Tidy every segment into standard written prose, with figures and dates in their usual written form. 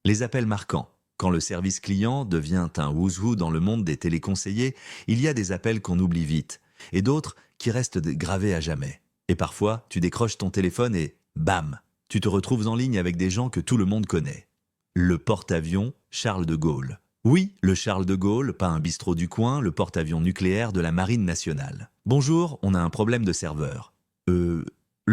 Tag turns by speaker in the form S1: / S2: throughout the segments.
S1: Les appels marquants. Quand le service client devient un who's who dans le monde des téléconseillers, il y a des appels qu'on oublie vite, et d'autres qui restent gravés à jamais. Et parfois, tu décroches ton téléphone et bam, tu te retrouves en ligne avec des gens que tout le monde connaît. Le porte-avions Charles de Gaulle. Oui, le Charles de Gaulle, pas un bistrot du coin, le porte-avions nucléaire de la Marine nationale. Bonjour, on a un problème de serveur. Le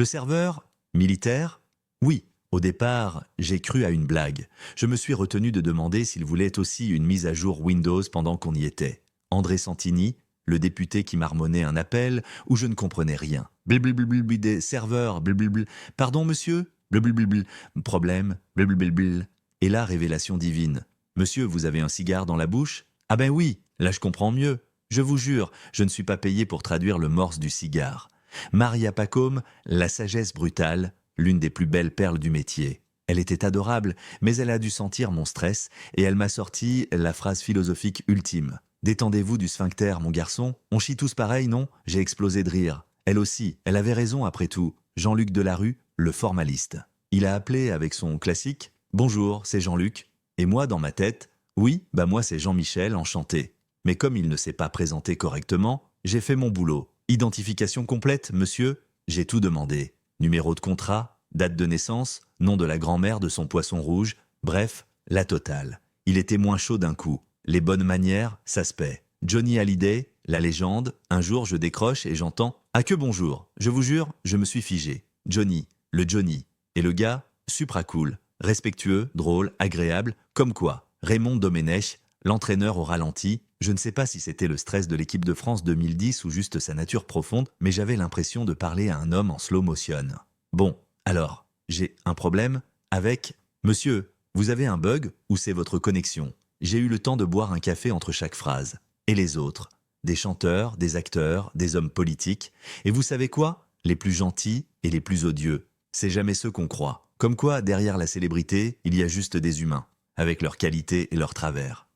S1: serveur militaire? Oui. Au départ, j'ai cru à une blague. Je me suis retenu de demander s'il voulait aussi une mise à jour Windows pendant qu'on y était. André Santini, le député qui marmonnait un appel où je ne comprenais rien. Blablabla, des serveurs, blablabla. Pardon, monsieur? Blablabla, problème, blablabla. Et là, révélation divine. Monsieur, vous avez un cigare dans la bouche? Ah ben oui, là je comprends mieux. Je vous jure, je ne suis pas payé pour traduire le morse du cigare. Maria Pacôme, la sagesse brutale, l'une des plus belles perles du métier. Elle était adorable, mais elle a dû sentir mon stress et elle m'a sorti la phrase philosophique ultime. Détendez-vous du sphincter, mon garçon. On chie tous pareil, non? J'ai explosé de rire. Elle aussi, elle avait raison après tout. Jean-Luc Delarue, le formaliste. Il a appelé avec son classique « Bonjour, c'est Jean-Luc ». Et moi, dans ma tête, oui, bah moi c'est Jean-Michel, enchanté. Mais comme il ne s'est pas présenté correctement, j'ai fait mon boulot. Identification complète, monsieur? J'ai tout demandé. Numéro de contrat, date de naissance, nom de la grand-mère de son poisson rouge, bref, la totale. Il était moins chaud d'un coup. Les bonnes manières, ça se paie. Johnny Hallyday, la légende, un jour je décroche et j'entends « Ah que bonjour !» Je vous jure, je me suis figé. Johnny, le Johnny. Et le gars, supra cool, respectueux, drôle, agréable, comme quoi. Raymond Domenech, l'entraîneur au ralenti, je ne sais pas si c'était le stress de l'équipe de France 2010 ou juste sa nature profonde, mais j'avais l'impression de parler à un homme en slow motion. Bon, alors, j'ai un problème avec « Monsieur, vous avez un bug ou c'est votre connexion ?» J'ai eu le temps de boire un café entre chaque phrase. Et les autres? Des chanteurs, des acteurs, des hommes politiques. Et vous savez quoi? Les plus gentils et les plus odieux. C'est jamais ceux qu'on croit. Comme quoi, derrière la célébrité, il y a juste des humains, avec leurs qualités et leurs travers.